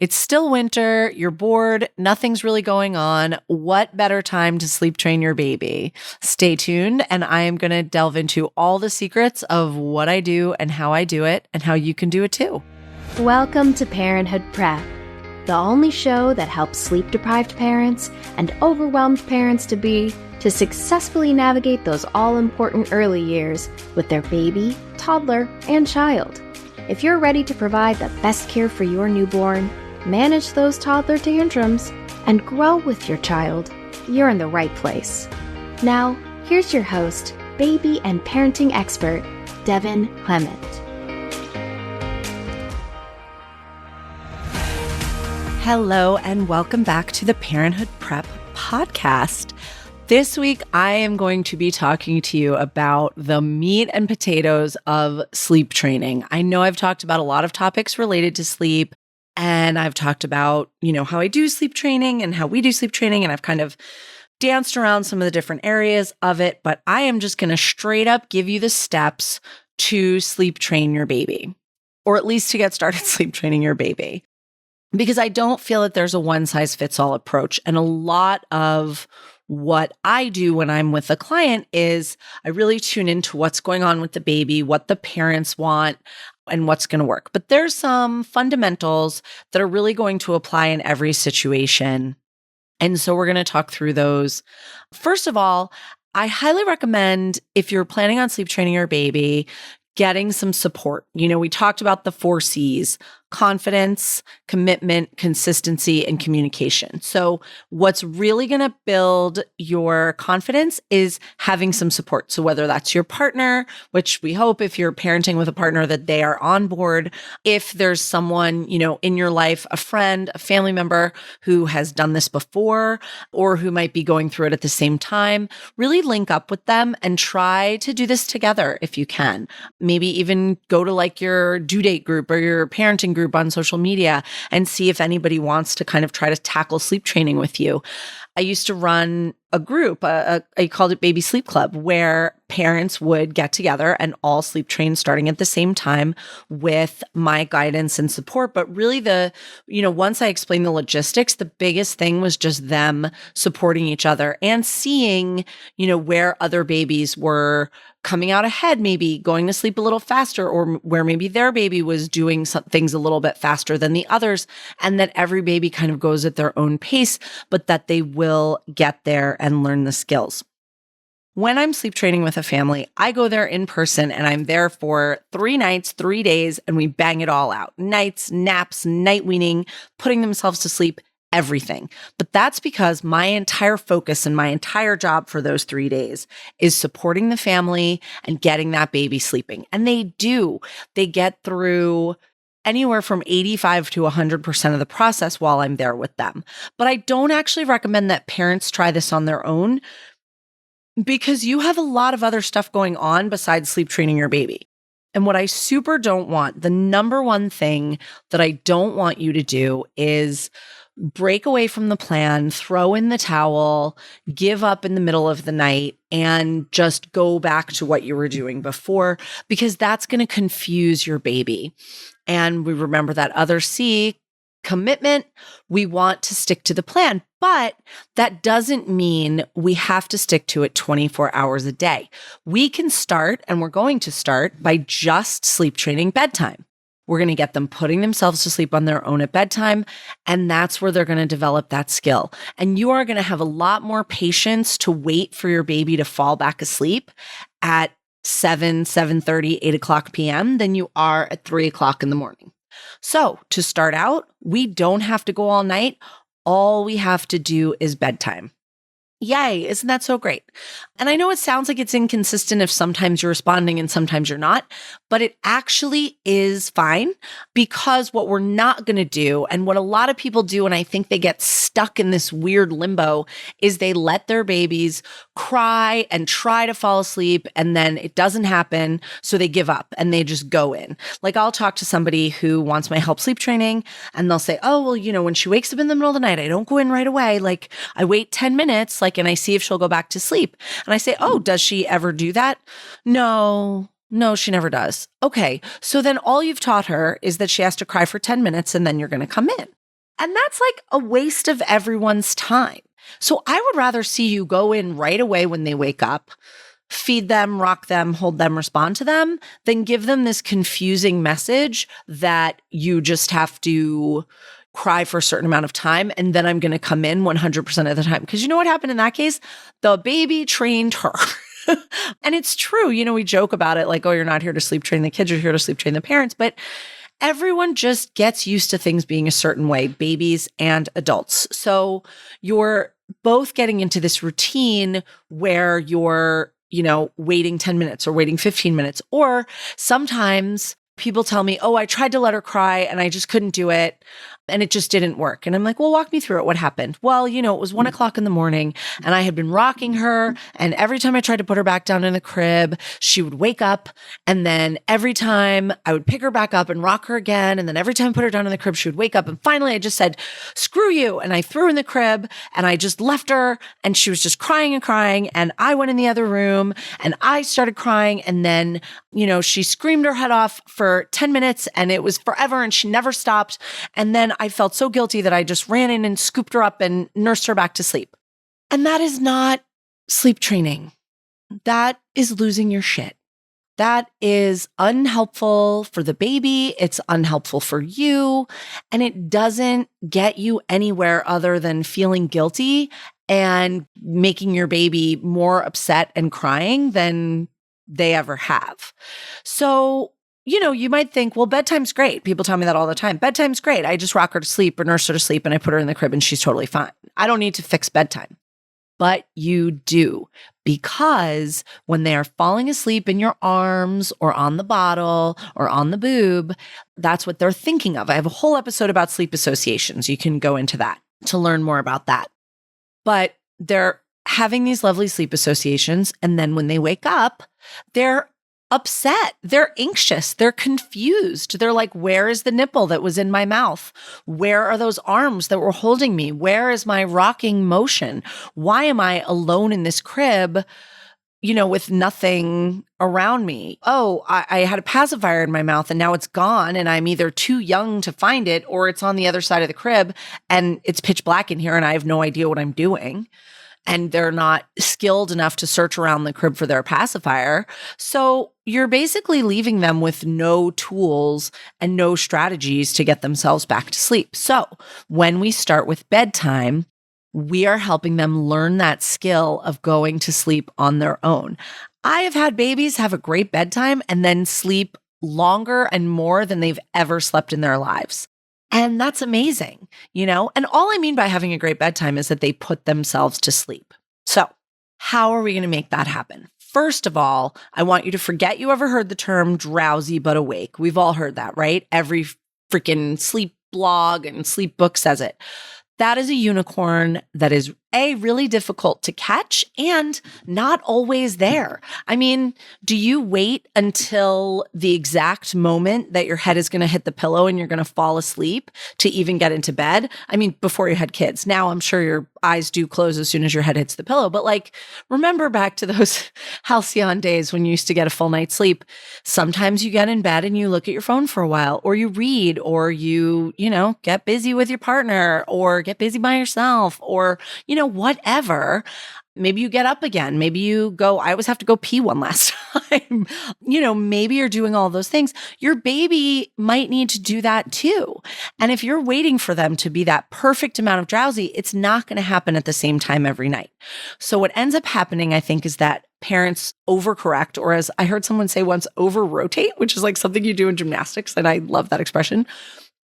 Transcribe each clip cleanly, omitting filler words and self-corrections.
It's still winter, you're bored, nothing's really going on. What better time to sleep train your baby? Stay tuned, and I am going to delve into all the secrets of what I do and how I do it, and how you can do it too. Welcome to Parenthood Prep, the only show that helps sleep-deprived parents and overwhelmed parents-to-be to successfully navigate those all-important early years with their baby, toddler, and child. If you're ready to provide the best care for your newborn, manage those toddler tantrums, and grow with your child, you're in the right place. Now, here's your host, baby and parenting expert, Devin Clement. Hello, and welcome back to the Parenthood Prep podcast. This week, I am going to be talking to you about the meat and potatoes of sleep training. I know I've talked about a lot of topics related to sleep, and I've talked about, how I do sleep training and how we do sleep training, and I've kind of danced around some of the different areas of it, but I am just going to straight up give you the steps to sleep train your baby, or at least to get started sleep training your baby. Because I don't feel that there's a one-size-fits-all approach. And a lot of what I do when I'm with a client is I really tune into what's going on with the baby, what the parents want, and what's going to work. But there's some fundamentals that are really going to apply in every situation. And so we're going to talk through those. First of all, I highly recommend, if you're planning on sleep training your baby, getting some support. We talked about the 4 C's: confidence, commitment, consistency, and communication. So what's really going to build your confidence is having some support. So whether that's your partner, which we hope if you're parenting with a partner that they are on board, if there's someone, in your life, a friend, a family member who has done this before, or who might be going through it at the same time, really link up with them and try to do this together if you can. Maybe even go to like your due date group or your parenting group on social media and see if anybody wants to kind of try to tackle sleep training with you. I used to run a group, I called it Baby Sleep Club, where parents would get together and all sleep train starting at the same time with my guidance and support. But really once I explained the logistics, the biggest thing was just them supporting each other and seeing, where other babies were coming out ahead, maybe going to sleep a little faster, or where maybe their baby was doing some things a little bit faster than the others, and that every baby kind of goes at their own pace, but that they will get there and learn the skills. When I'm sleep training with a family, I go there in person and I'm there for 3 nights, 3 days, and we bang it all out. Nights, naps, night weaning, putting themselves to sleep, everything. But that's because my entire focus and my entire job for those 3 days is supporting the family and getting that baby sleeping. And they do. They get through anywhere from 85 to 100% of the process while I'm there with them. But I don't actually recommend that parents try this on their own, because you have a lot of other stuff going on besides sleep training your baby. And what I super don't want, the number one thing that I don't want you to do is break away from the plan, throw in the towel, give up in the middle of the night, and just go back to what you were doing before, because that's going to confuse your baby. And we remember that other C, commitment. We want to stick to the plan, but that doesn't mean we have to stick to it 24 hours a day. We can start, and we're going to start, by just sleep training bedtime. We're going to get them putting themselves to sleep on their own at bedtime, and that's where they're going to develop that skill. And you are going to have a lot more patience to wait for your baby to fall back asleep at 7:30, 8 o'clock p.m. than you are at 3 o'clock in the morning. So to start out, we don't have to go all night. All we have to do is bedtime. Yay, isn't that so great? And I know it sounds like it's inconsistent if sometimes you're responding and sometimes you're not, but it actually is fine, because what we're not going to do, and what a lot of people do, and I think they get stuck in this weird limbo, is they let their babies cry and try to fall asleep, and then it doesn't happen, so they give up and they just go in. Like, I'll talk to somebody who wants my help sleep training, and they'll say, oh, well, when she wakes up in the middle of the night, I don't go in right away. Like, I wait 10 minutes, and I see if she'll go back to sleep. And I say, oh, does she ever do that? No, she never does. Okay. So then all you've taught her is that she has to cry for 10 minutes and then you're going to come in. And that's like a waste of everyone's time. So I would rather see you go in right away when they wake up, feed them, rock them, hold them, respond to them, than give them this confusing message that you just have to cry for a certain amount of time. And then I'm going to come in 100% of the time. Because you know what happened in that case? The baby trained her. And it's true. We joke about it like, oh, you're not here to sleep train the kids, you're here to sleep train the parents. But everyone just gets used to things being a certain way, babies and adults. So you're both getting into this routine where you're, waiting 10 minutes or waiting 15 minutes. Or sometimes people tell me, oh, I tried to let her cry and I just couldn't do it. And it just didn't work. And I'm like, well, walk me through it. What happened? Well, it was 1:00 in the morning and I had been rocking her. And every time I tried to put her back down in the crib, she would wake up. And then every time I would pick her back up and rock her again. And then every time I put her down in the crib, she would wake up. And finally I just said, screw you. And I threw her in the crib and I just left her and she was just crying and crying. And I went in the other room and I started crying. And then, she screamed her head off for 10 minutes and it was forever and she never stopped. And then I felt so guilty that I just ran in and scooped her up and nursed her back to sleep. And that is not sleep training. That is losing your shit. That is unhelpful for the baby. It's unhelpful for you. And it doesn't get you anywhere other than feeling guilty and making your baby more upset and crying than they ever have. So you might think, well, bedtime's great. People tell me that all the time. Bedtime's great. I just rock her to sleep or nurse her to sleep and I put her in the crib and she's totally fine. I don't need to fix bedtime. But you do, because when they are falling asleep in your arms or on the bottle or on the boob, that's what they're thinking of. I have a whole episode about sleep associations. You can go into that to learn more about that. But they're having these lovely sleep associations. And then when they wake up, they're upset. They're anxious. They're confused. They're like, where is the nipple that was in my mouth? Where are those arms that were holding me? Where is my rocking motion? Why am I alone in this crib, with nothing around me? Oh, I had a pacifier in my mouth and now it's gone and I'm either too young to find it or it's on the other side of the crib and it's pitch black in here and I have no idea what I'm doing. And they're not skilled enough to search around the crib for their pacifier. So you're basically leaving them with no tools and no strategies to get themselves back to sleep. So when we start with bedtime, we are helping them learn that skill of going to sleep on their own. I have had babies have a great bedtime and then sleep longer and more than they've ever slept in their lives. And that's amazing, And all I mean by having a great bedtime is that they put themselves to sleep. So how are we going to make that happen? First of all, I want you to forget you ever heard the term drowsy but awake. We've all heard that, right? Every freaking sleep blog and sleep book says it. That is a unicorn that is really difficult to catch and not always there. I mean, do you wait until the exact moment that your head is going to hit the pillow and you're going to fall asleep to even get into bed? I mean, before you had kids. Now I'm sure your eyes do close as soon as your head hits the pillow. But remember back to those halcyon days when you used to get a full night's sleep. Sometimes you get in bed and you look at your phone for a while, or you read, or you get busy with your partner, or get busy by yourself, or, whatever. Maybe you get up again. Maybe you go, I always have to go pee one last time. Maybe you're doing all those things. Your baby might need to do that too. And if you're waiting for them to be that perfect amount of drowsy, it's not going to happen at the same time every night. So what ends up happening, I think, is that parents overcorrect, or as I heard someone say once, over-rotate, which is like something you do in gymnastics. And I love that expression.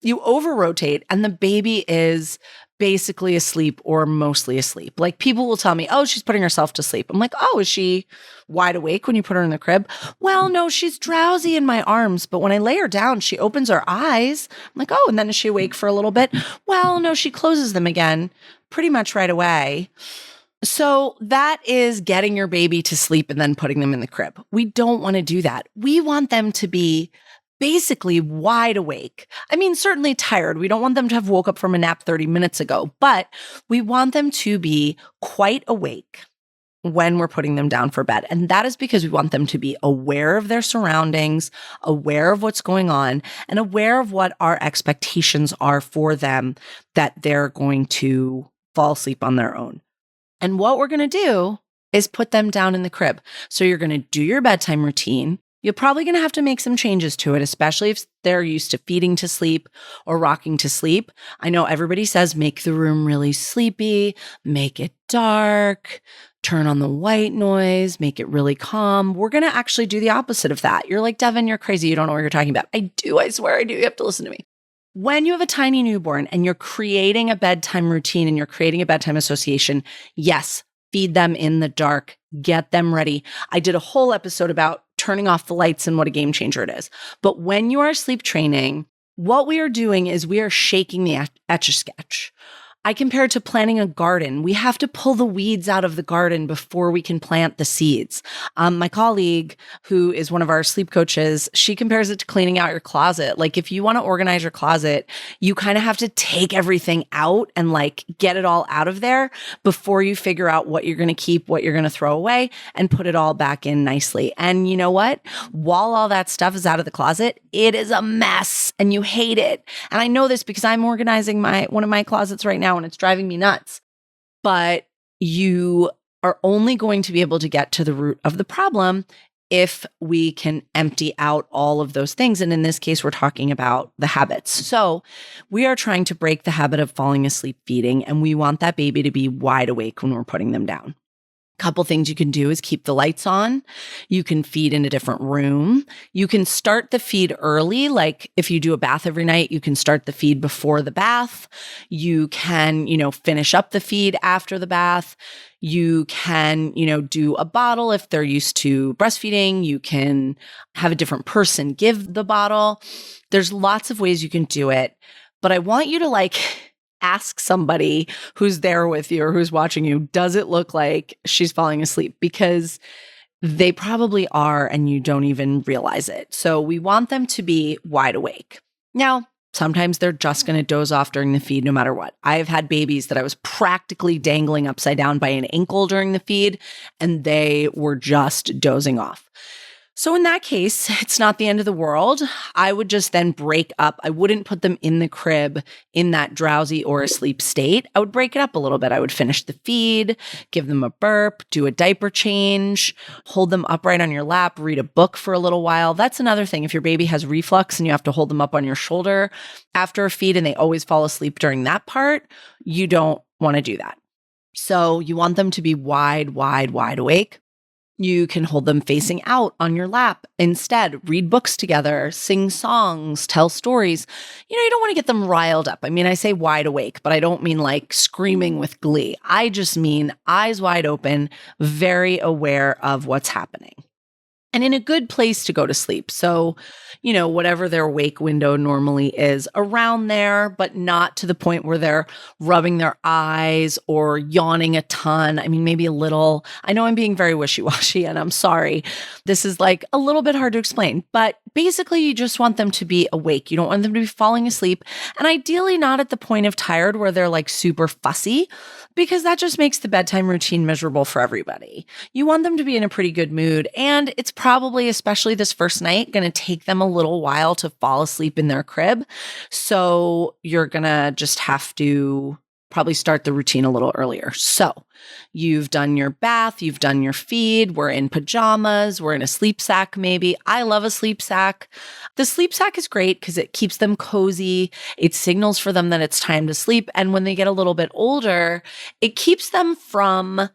You over-rotate and the baby is basically asleep or mostly asleep. Like people will tell me, oh, she's putting herself to sleep. I'm like, oh, is she wide awake when you put her in the crib? Well, no, she's drowsy in my arms. But when I lay her down, she opens her eyes. I'm like, oh, and then is she awake for a little bit? Well, no, she closes them again pretty much right away. So that is getting your baby to sleep and then putting them in the crib. We don't want to do that. We want them to be basically wide awake. I mean, certainly tired. We don't want them to have woke up from a nap 30 minutes ago, but we want them to be quite awake when we're putting them down for bed. And that is because we want them to be aware of their surroundings, aware of what's going on, and aware of what our expectations are for them, that they're going to fall asleep on their own. And what we're going to do is put them down in the crib. So you're going to do your bedtime routine. You're probably going to have to make some changes to it, especially if they're used to feeding to sleep or rocking to sleep. I know everybody says make the room really sleepy, make it dark, turn on the white noise, make it really calm. We're going to actually do the opposite of that. You're like, Devin, you're crazy. You don't know what you're talking about. I do. I swear I do. You have to listen to me. When you have a tiny newborn and you're creating a bedtime routine and you're creating a bedtime association, yes, feed them in the dark, get them ready. I did a whole episode about turning off the lights and what a game changer it is. But when you are sleep training, what we are doing is we are shaking the Etch-a-Sketch. I compare it to planting a garden. We have to pull the weeds out of the garden before we can plant the seeds. My colleague, who is one of our sleep coaches, she compares it to cleaning out your closet. Like if you want to organize your closet, you kind of have to take everything out and like get it all out of there before you figure out what you're going to keep, what you're going to throw away, and put it all back in nicely. And you know what? While all that stuff is out of the closet, it is a mess and you hate it. And I know this because I'm organizing one of my closets right now, and it's driving me nuts. But you are only going to be able to get to the root of the problem if we can empty out all of those things. And in this case, we're talking about the habits. So we are trying to break the habit of falling asleep feeding, and we want that baby to be wide awake when we're putting them down. Couple things you can do is keep the lights on. You can feed in a different room. You can start the feed early. Like if you do a bath every night, you can start the feed before the bath. You can, finish up the feed after the bath. You can, do a bottle if they're used to breastfeeding. You can have a different person give the bottle. There's lots of ways you can do it, but I want you to ask somebody who's there with you or who's watching you, does it look like she's falling asleep? Because they probably are and you don't even realize it. So we want them to be wide awake. Now, sometimes they're just going to doze off during the feed no matter what. I've had babies that I was practically dangling upside down by an ankle during the feed, and they were just dozing off. So in that case, it's not the end of the world. I would just then break up. I wouldn't put them in the crib in that drowsy or asleep state. I would break it up a little bit. I would finish the feed, give them a burp, do a diaper change, hold them upright on your lap, read a book for a little while. That's another thing. If your baby has reflux and you have to hold them up on your shoulder after a feed and they always fall asleep during that part, you don't want to do that. So you want them to be wide awake. You can hold them facing out on your lap. Instead, read books together, sing songs, tell stories. You don't want to get them riled up. I mean, I say wide awake, but I don't mean like screaming with glee. I just mean eyes wide open, very aware of what's happening. And in a good place to go to sleep. So, whatever their wake window normally is, around there, but not to the point where they're rubbing their eyes or yawning a ton. I mean, maybe a little. I know I'm being very wishy-washy and I'm sorry. This is a little bit hard to explain, but basically you just want them to be awake. You don't want them to be falling asleep, and ideally not at the point of tired where they're super fussy, because that just makes the bedtime routine miserable for everybody. You want them to be in a pretty good mood, and it's probably, especially this first night, going to take them a little while to fall asleep in their crib. So you're going to just have to probably start the routine a little earlier. So you've done your bath, you've done your feed, we're in pajamas, we're in a sleep sack maybe. I love a sleep sack. The sleep sack is great because it keeps them cozy. It signals for them that it's time to sleep. And when they get a little bit older, it keeps them from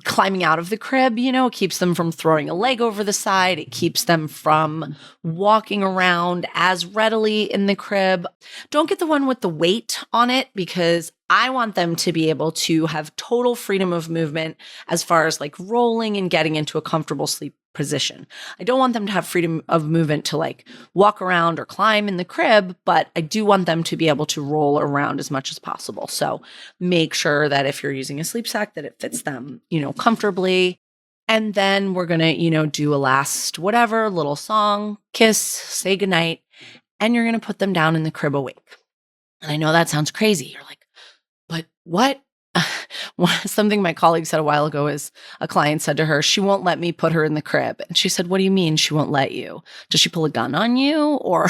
climbing out of the crib, it keeps them from throwing a leg over the side. It keeps them from walking around as readily in the crib. Don't get the one with the weight on it, because I want them to be able to have total freedom of movement as far as rolling and getting into a comfortable sleep position. I don't want them to have freedom of movement to walk around or climb in the crib, but I do want them to be able to roll around as much as possible. So make sure that if you're using a sleep sack, that it fits them, comfortably. And then we're going to, do a last whatever little song, kiss, say goodnight, and you're going to put them down in the crib awake. And I know that sounds crazy. You're like, but what? Something my colleague said a while ago is a client said to her, she won't let me put her in the crib. And she said, what do you mean she won't let you? Does she pull a gun on you? Or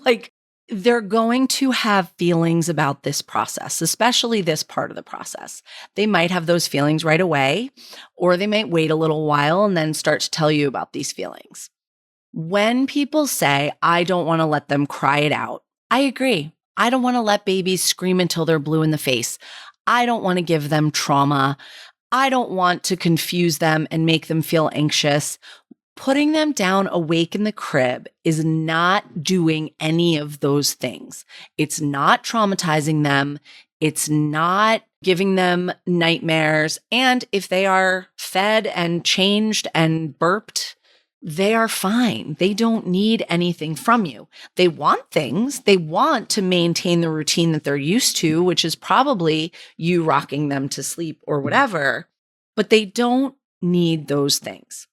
like, they're going to have feelings about this process, especially this part of the process. They might have those feelings right away, or they might wait a little while and then start to tell you about these feelings. When people say, I don't want to let them cry it out, I agree. I don't want to let babies scream until they're blue in the face. I don't want to give them trauma. I don't want to confuse them and make them feel anxious. Putting them down awake in the crib is not doing any of those things. It's not traumatizing them. It's not giving them nightmares. And if they are fed and changed and burped, they are fine. They don't need anything from you. They want things. They want to maintain the routine that they're used to, which is probably you rocking them to sleep or whatever, but they don't need those things.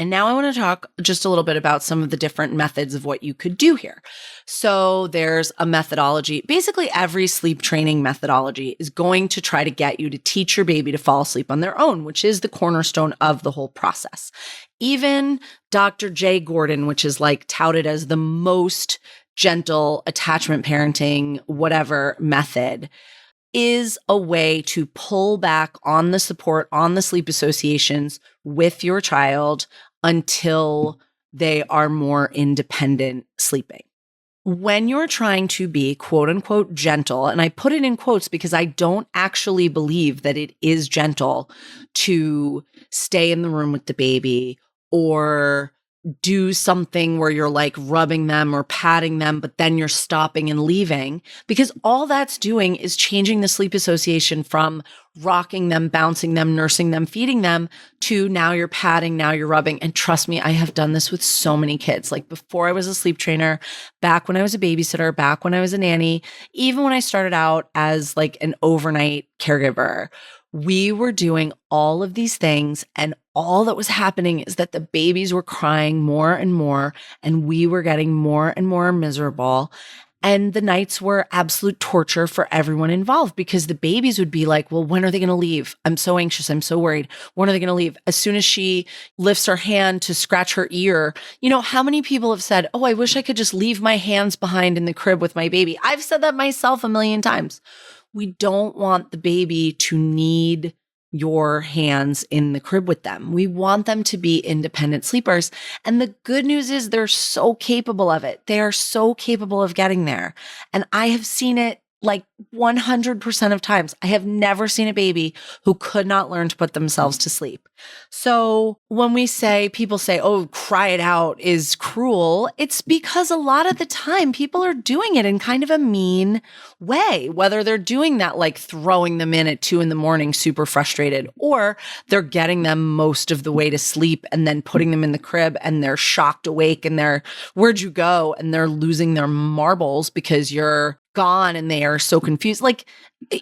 And now I want to talk just a little bit about some of the different methods of what you could do here. So there's a methodology. Basically, every sleep training methodology is going to try to get you to teach your baby to fall asleep on their own, which is the cornerstone of the whole process. Even Dr. Jay Gordon, which is like touted as the most gentle attachment parenting, whatever method, is a way to pull back on the support, on the sleep associations with your child until they are more independent sleeping. When you're trying to be quote unquote gentle, and I put it in quotes because I don't actually believe that it is gentle to stay in the room with the baby or do something where you're like rubbing them or patting them, but then you're stopping and leaving, because all that's doing is changing the sleep association from rocking them, bouncing them, nursing them, feeding them to now you're patting, now you're rubbing. And trust me, I have done this with so many kids. Like before I was a sleep trainer, back when I was a babysitter, back when I was a nanny, even when I started out as like an overnight caregiver, we were doing all of these things, and all that was happening is that the babies were crying more and more, and we were getting more and more miserable. And the nights were absolute torture for everyone involved because the babies would be like, well, when are they going to leave? I'm so anxious. I'm so worried. When are they going to leave? As soon as she lifts her hand to scratch her ear, you know, how many people have said, oh, I wish I could just leave my hands behind in the crib with my baby. I've said that myself a million times. We don't want the baby to need your hands in the crib with them. We want them to be independent sleepers. And the good news is they're so capable of it. They are so capable of getting there. And I have seen it like 100% of times. I have never seen a baby who could not learn to put themselves to sleep. So when people say, oh, cry it out is cruel, it's because a lot of the time people are doing it in kind of a mean way, whether they're doing that, like throwing them in at 2 a.m, super frustrated, or they're getting them most of the way to sleep and then putting them in the crib and they're shocked awake and where'd you go? And they're losing their marbles because you're gone and they are so confused. Like,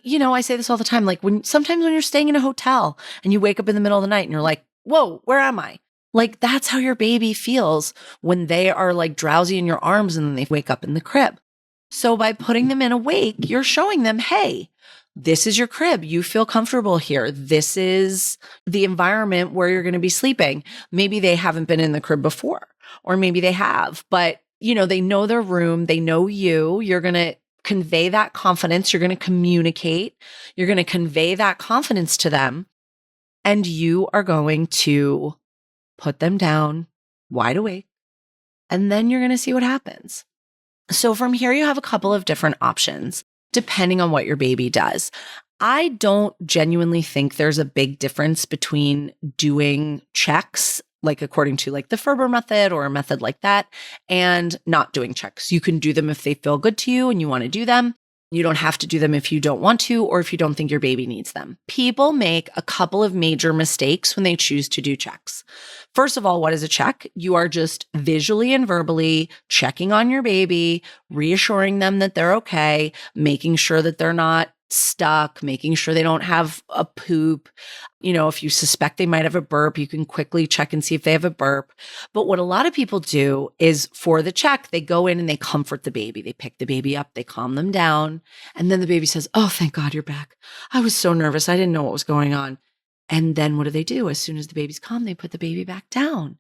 you know, I say this all the time, like sometimes when you're staying in a hotel and you wake up in the middle of the night and you're like, whoa, where am I? Like, that's how your baby feels when they are like drowsy in your arms and then they wake up in the crib. So by putting them in awake, you're showing them, hey, this is your crib. You feel comfortable here. This is the environment where you're going to be sleeping. Maybe they haven't been in the crib before, or maybe they have, but you know, they know their room. They know you. You're going to convey that confidence. You're going to communicate. You're going to convey that confidence to them. And you are going to put them down wide awake. And then you're going to see what happens. So from here, you have a couple of different options, depending on what your baby does. I don't genuinely think there's a big difference between doing checks, like according to like the Ferber method or a method like that, and not doing checks. You can do them if they feel good to you and you want to do them. You don't have to do them if you don't want to, or if you don't think your baby needs them. People make a couple of major mistakes when they choose to do checks. First of all, what is a check? You are just visually and verbally checking on your baby, reassuring them that they're okay, making sure that they're not stuck, making sure they don't have a poop. If you suspect they might have a burp, you can quickly check and see if they have a burp. But what a lot of people do is for the check, they go in and they comfort the baby. They pick the baby up, they calm them down. And then the baby says, "Oh, thank God you're back. I was so nervous. I didn't know what was going on." And then what do? As soon as the baby's calm, they put the baby back down.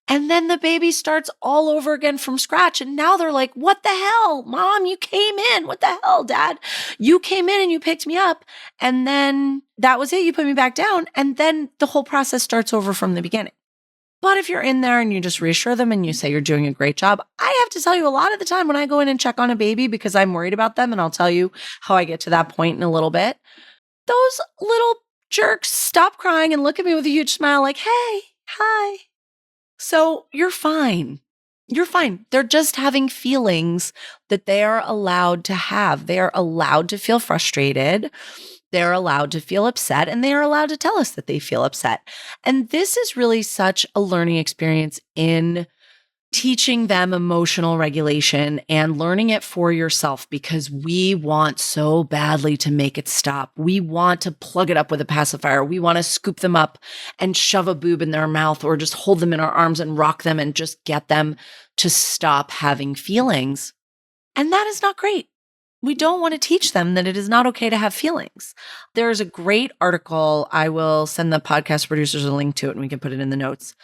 And then the baby starts all over again from scratch. And now they're like, "What the hell, Mom? You came in. What the hell, Dad? You came in and you picked me up. And then that was it. You put me back down." And then the whole process starts over from the beginning. But if you're in there and you just reassure them and you say you're doing a great job, I have to tell you, a lot of the time when I go in and check on a baby because I'm worried about them, and I'll tell you how I get to that point in a little bit, those little jerks stop crying and look at me with a huge smile like, "Hey, hi." So you're fine. You're fine. They're just having feelings that they are allowed to have. They are allowed to feel frustrated. They're allowed to feel upset, and they are allowed to tell us that they feel upset. And this is really such a learning experience in teaching them emotional regulation and learning it for yourself, because we want so badly to make it stop. We want to plug it up with a pacifier. We want to scoop them up and shove a boob in their mouth, or just hold them in our arms and rock them and just get them to stop having feelings. And that is not great. We don't want to teach them that it is not okay to have feelings. There's a great article. I will send the podcast producers a link to it and we can put it in the notes,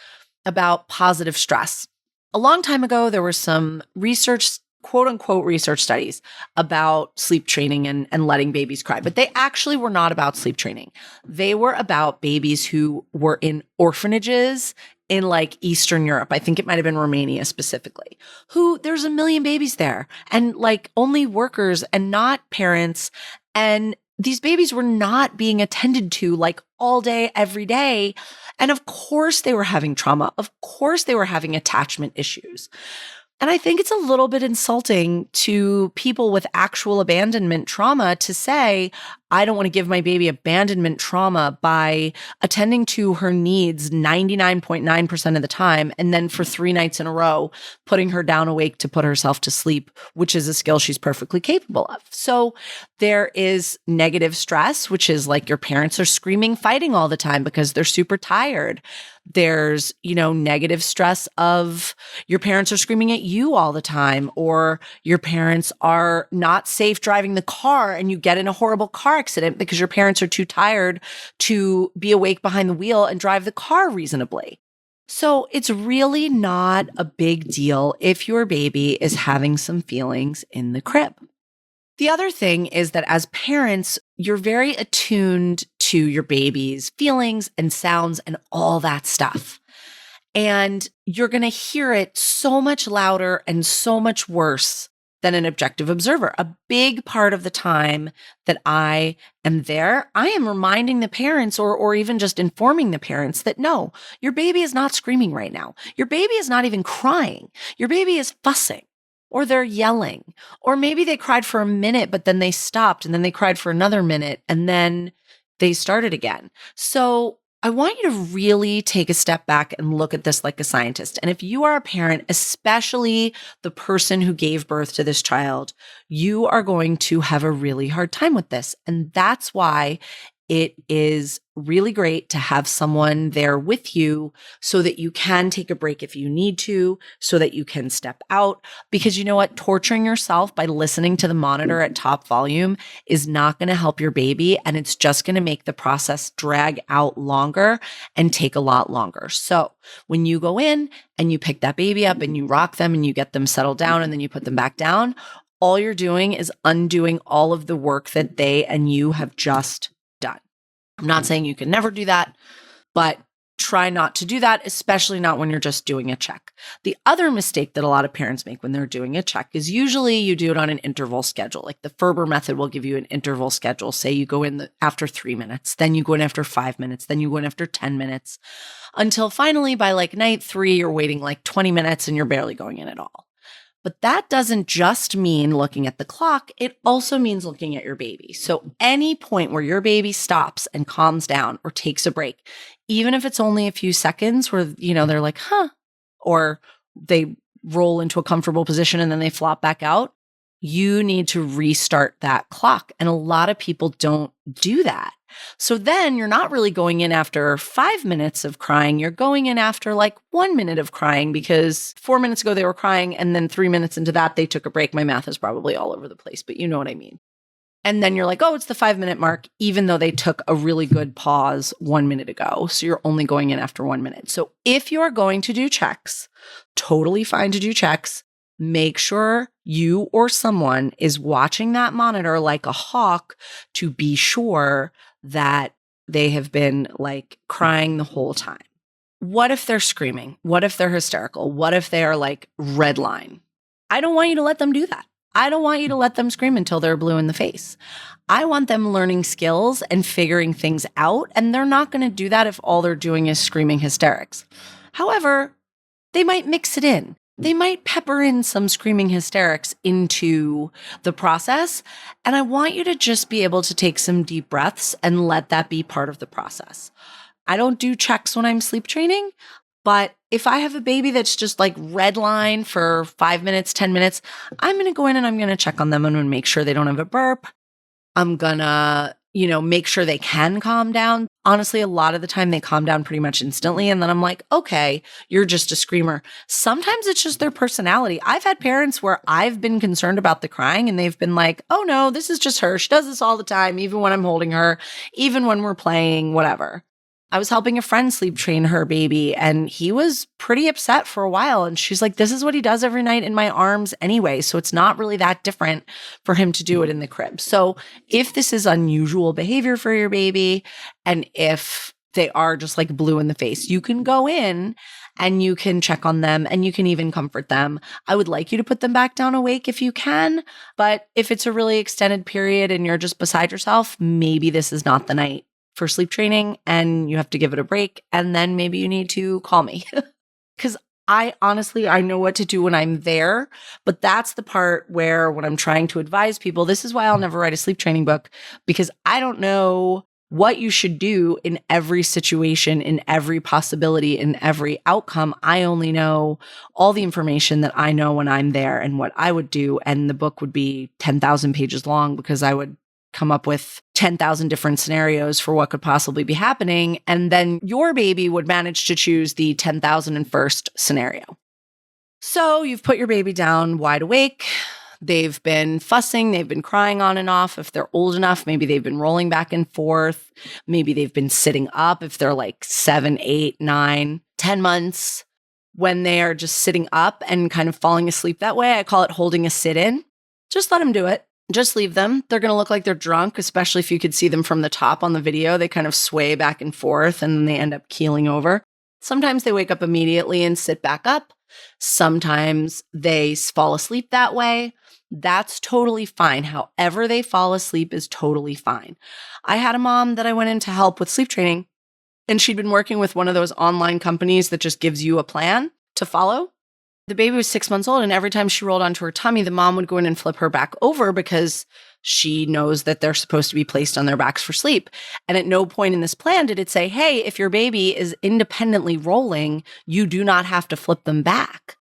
about positive stress. A long time ago, there were some research, quote unquote, research studies about sleep training and letting babies cry, but they actually were not about sleep training. They were about babies who were in orphanages in like Eastern Europe. I think it might've been Romania specifically, who there's a million babies there and like only workers and not parents. And these babies were not being attended to like all day, every day. And of course they were having trauma. Of course they were having attachment issues. And I think it's a little bit insulting to people with actual abandonment trauma to say, "I don't want to give my baby abandonment trauma by attending to her needs 99.9% of the time, and then for 3 nights in a row, putting her down awake to put herself to sleep," which is a skill she's perfectly capable of. So there is negative stress, which is like your parents are screaming, fighting all the time because they're super tired. There's, negative stress of your parents are screaming at you all the time, or your parents are not safe driving the car and you get in a horrible car accident because your parents are too tired to be awake behind the wheel and drive the car reasonably. So it's really not a big deal if your baby is having some feelings in the crib. The other thing is that as parents, you're very attuned to your baby's feelings and sounds and all that stuff. And you're going to hear it so much louder and so much worse than an objective observer. A big part of the time that I am there, I am reminding the parents or even just informing the parents that no, your baby is not screaming right now. Your baby is not even crying. Your baby is fussing. Or they're yelling, or maybe they cried for a minute, but then they stopped and then they cried for another minute and then they started again. So I want you to really take a step back and look at this like a scientist. And if you are a parent, especially the person who gave birth to this child, you are going to have a really hard time with this. And that's why it is really great to have someone there with you so that you can take a break if you need to, so that you can step out. Because you know what? Torturing yourself by listening to the monitor at top volume is not going to help your baby. And it's just going to make the process drag out longer and take a lot longer. So when you go in and you pick that baby up and you rock them and you get them settled down and then you put them back down, all you're doing is undoing all of the work that they and you have just done. I'm not saying you can never do that, but try not to do that, especially not when you're just doing a check. The other mistake that a lot of parents make when they're doing a check is usually you do it on an interval schedule. Like the Ferber method will give you an interval schedule. Say you go in after 3 minutes, then you go in after 5 minutes, then you go in after 10 minutes, until finally by like night 3, you're waiting like 20 minutes and you're barely going in at all. But that doesn't just mean looking at the clock. It also means looking at your baby. So any point where your baby stops and calms down or takes a break, even if it's only a few seconds where, they're like, huh, or they roll into a comfortable position and then they flop back out, you need to restart that clock. And a lot of people don't do that. So then you're not really going in after 5 minutes of crying. You're going in after like 1 minute of crying because 4 minutes ago they were crying. And then 3 minutes into that, they took a break. My math is probably all over the place, but you know what I mean. And then you're like, oh, it's the 5 minute mark, even though they took a really good pause 1 minute ago. So you're only going in after 1 minute. So if you're going to do checks, totally fine to do checks. Make sure you or someone is watching that monitor like a hawk to be sure that they have been like crying the whole time. What if they're screaming? What if they're hysterical? What if they are like red line? I don't want you to let them do that. I don't want you to let them scream until they're blue in the face. I want them learning skills and figuring things out, and they're not going to do that if all they're doing is screaming hysterics. However, they might mix it in. They might pepper in some screaming hysterics into the process, and I want you to just be able to take some deep breaths and let that be part of the process. I don't do checks when I'm sleep training, but if I have a baby that's just like red line for 5 minutes, 10 minutes, I'm going to go in and I'm going to check on them. I'm going to make sure they don't have a burp. I'm going to, make sure they can calm down. Honestly, a lot of the time they calm down pretty much instantly. And then I'm like, okay, you're just a screamer. Sometimes it's just their personality. I've had parents where I've been concerned about the crying and they've been like, oh no, this is just her. She does this all the time, even when I'm holding her, even when we're playing, whatever. I was helping a friend sleep train her baby and he was pretty upset for a while. And she's like, this is what he does every night in my arms anyway. So it's not really that different for him to do it in the crib. So if this is unusual behavior for your baby, and if they are just like blue in the face, you can go in and you can check on them and you can even comfort them. I would like you to put them back down awake if you can. But if it's a really extended period and you're just beside yourself, maybe this is not the night for sleep training and you have to give it a break. And then maybe you need to call me because I know what to do when I'm there, but that's the part where when I'm trying to advise people, this is why I'll never write a sleep training book, because I don't know what you should do in every situation, in every possibility, in every outcome. I only know all the information that I know when I'm there and what I would do. And the book would be 10,000 pages long because I would come up with 10,000 different scenarios for what could possibly be happening. And then your baby would manage to choose the 10,001st scenario. So you've put your baby down wide awake. They've been fussing. They've been crying on and off. If they're old enough, maybe they've been rolling back and forth. Maybe they've been sitting up if they're like 7, 8, 9, 10 months. When they are just sitting up and kind of falling asleep that way, I call it holding a sit-in. Just let them do it. Just leave them. They're going to look like they're drunk, especially if you could see them from the top on the video. They kind of sway back and forth and then they end up keeling over. Sometimes they wake up immediately and sit back up. Sometimes they fall asleep that way. That's totally fine. However they fall asleep is totally fine. I had a mom that I went in to help with sleep training, and she'd been working with one of those online companies that just gives you a plan to follow. The baby was 6 months old, and every time she rolled onto her tummy, the mom would go in and flip her back over because she knows that they're supposed to be placed on their backs for sleep. And at no point in this plan did it say, hey, if your baby is independently rolling, you do not have to flip them back.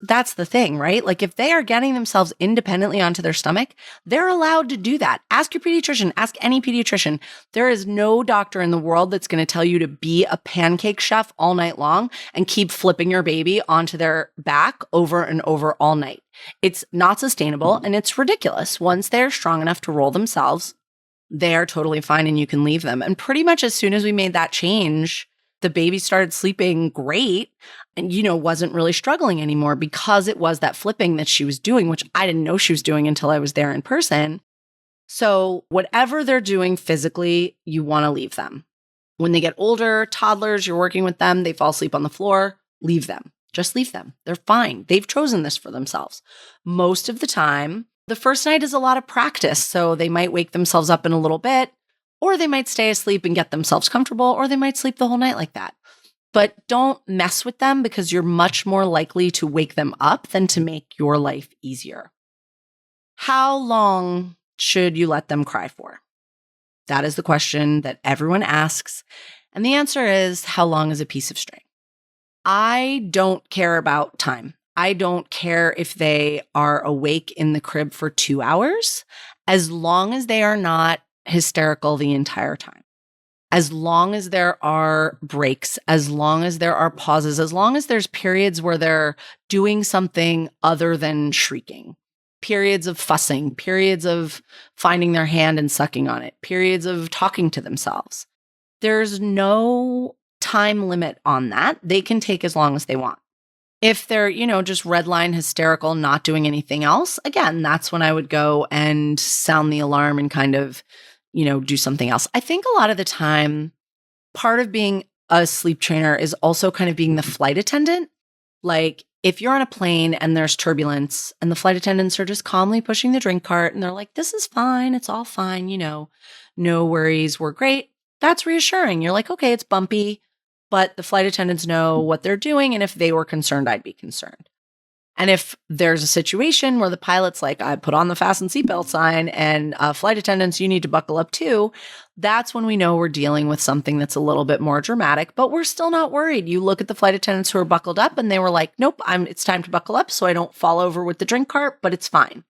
That's the thing, right? Like if they are getting themselves independently onto their stomach, they're allowed to do that. Ask your pediatrician, ask any pediatrician. There is no doctor in the world that's going to tell you to be a pancake chef all night long and keep flipping your baby onto their back over and over all night. It's not sustainable and it's ridiculous. Once they're strong enough to roll themselves, they are totally fine and you can leave them. And pretty much as soon as we made that change, the baby started sleeping great and, wasn't really struggling anymore because it was that flipping that she was doing, which I didn't know she was doing until I was there in person. So whatever they're doing physically, you want to leave them. When they get older, toddlers, you're working with them, they fall asleep on the floor, leave them. Just leave them. They're fine. They've chosen this for themselves. Most of the time, the first night is a lot of practice. So they might wake themselves up in a little bit, or they might stay asleep and get themselves comfortable, or they might sleep the whole night like that. But don't mess with them because you're much more likely to wake them up than to make your life easier. How long should you let them cry for? That is the question that everyone asks. And the answer is, how long is a piece of string? I don't care about time. I don't care if they are awake in the crib for 2 hours, as long as they are not hysterical the entire time. As long as there are breaks, as long as there are pauses, as long as there's periods where they're doing something other than shrieking, periods of fussing, periods of finding their hand and sucking on it, periods of talking to themselves. There's no time limit on that. They can take as long as they want. If they're, just redline hysterical, not doing anything else, again, that's when I would go and sound the alarm and kind of, do something else. I think a lot of the time, part of being a sleep trainer is also kind of being the flight attendant. Like if you're on a plane and there's turbulence and the flight attendants are just calmly pushing the drink cart and they're like, this is fine. It's all fine. No worries. We're great. That's reassuring. You're like, okay, it's bumpy, but the flight attendants know what they're doing. And if they were concerned, I'd be concerned. And if there's a situation where the pilot's like, I put on the fasten seatbelt sign and flight attendants, you need to buckle up too, that's when we know we're dealing with something that's a little bit more dramatic, but we're still not worried. You look at the flight attendants who are buckled up and they were like, nope, it's time to buckle up so I don't fall over with the drink cart, but it's fine.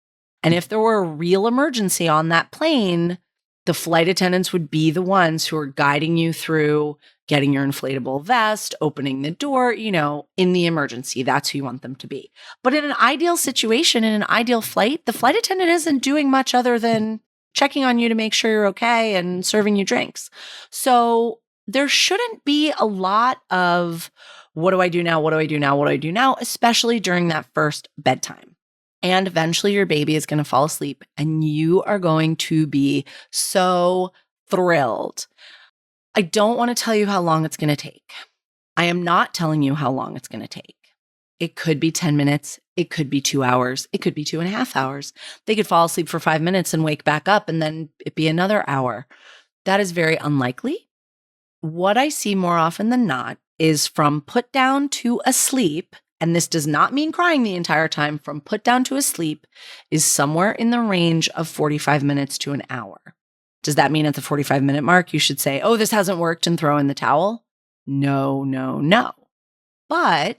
And if there were a real emergency on that plane, the flight attendants would be the ones who are guiding you through getting your inflatable vest, opening the door, in the emergency. That's who you want them to be. But in an ideal situation, in an ideal flight, the flight attendant isn't doing much other than checking on you to make sure you're okay and serving you drinks. So there shouldn't be a lot of, what do I do now? What do I do now? What do I do now? Especially during that first bedtime. And eventually your baby is going to fall asleep and you are going to be so thrilled. I don't want to tell you how long it's going to take. I am not telling you how long it's going to take. It could be 10 minutes. It could be 2 hours. It could be 2.5 hours. They could fall asleep for 5 minutes and wake back up and then it be another hour. That is very unlikely. What I see more often than not is from put down to asleep, and this does not mean crying the entire time, from put down to asleep is somewhere in the range of 45 minutes to an hour. Does that mean at the 45-minute mark, you should say, oh, this hasn't worked and throw in the towel? No, no, no. But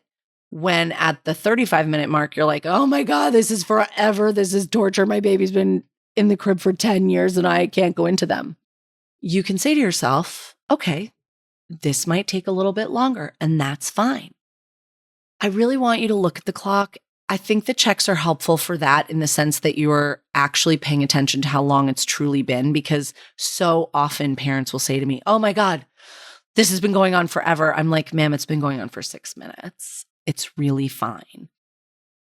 when at the 35-minute mark, you're like, oh my God, this is forever. This is torture. My baby's been in the crib for 10 years and I can't go into them. You can say to yourself, okay, this might take a little bit longer and that's fine. I really want you to look at the clock. I think the checks are helpful for that in the sense that you're actually paying attention to how long it's truly been, because so often parents will say to me, oh my God, this has been going on forever. I'm like, ma'am, it's been going on for 6 minutes. It's really fine.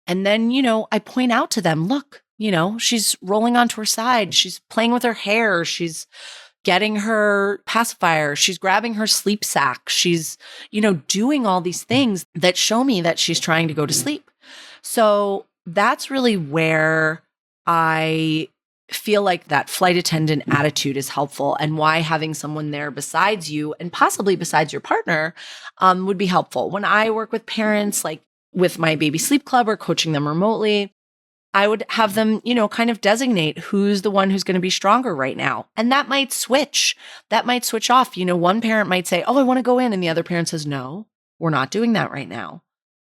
And then, I point out to them, look, she's rolling onto her side. She's playing with her hair. She's getting her pacifier. She's grabbing her sleep sack. She's, doing all these things that show me that she's trying to go to sleep. So that's really where I feel like that flight attendant attitude is helpful, and why having someone there besides you and possibly besides your partner would be helpful. When I work with parents, like with my baby sleep club or coaching them remotely, I would have them, kind of designate who's the one who's going to be stronger right now. And that might switch. That might switch off. One parent might say, oh, I want to go in. And the other parent says, no, we're not doing that right now.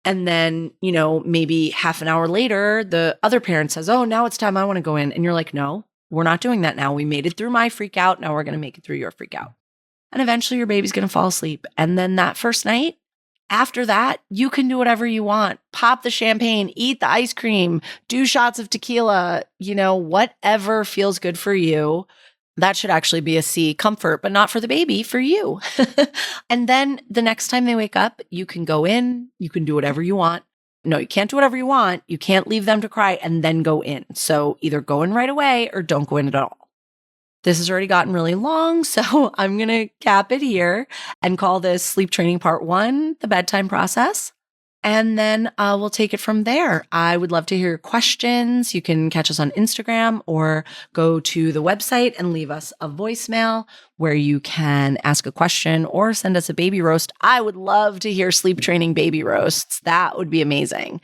And then, maybe half an hour later, the other parent says, oh, now it's time, I want to go in. And you're like, no, we're not doing that now. We made it through my freak out. Now we're going to make it through your freak out. And eventually your baby's going to fall asleep. And then that first night, after that, you can do whatever you want. Pop the champagne, eat the ice cream, do shots of tequila, whatever feels good for you. That should actually be a C, comfort, but not for the baby, for you. And then the next time they wake up, you can go in, you can do whatever you want. No, you can't do whatever you want. You can't leave them to cry and then go in. So either go in right away or don't go in at all. This has already gotten really long, so I'm going to cap it here and call this sleep training part 1, the bedtime process. And then we'll take it from there. I would love to hear your questions. You can catch us on Instagram or go to the website and leave us a voicemail where you can ask a question or send us a baby roast. I would love to hear sleep training baby roasts. That would be amazing.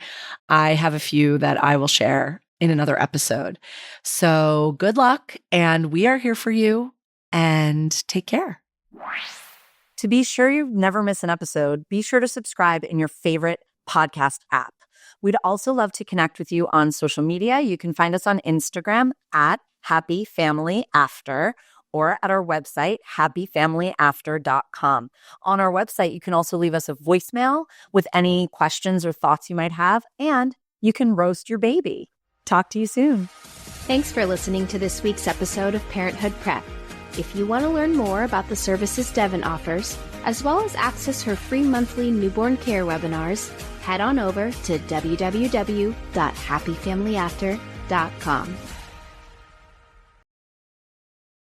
I have a few that I will share in another episode. So good luck, and we are here for you, and take care. To be sure you never miss an episode, be sure to subscribe in your favorite podcast app. We'd also love to connect with you on social media. You can find us on Instagram at Happy Family After, or at our website, happyfamilyafter.com. On our website, you can also leave us a voicemail with any questions or thoughts you might have, and you can roast your baby. Talk to you soon. Thanks for listening to this week's episode of Parenthood Prep. If you want to learn more about the services Devin offers, as well as access her free monthly newborn care webinars, head on over to www.happyfamilyafter.com.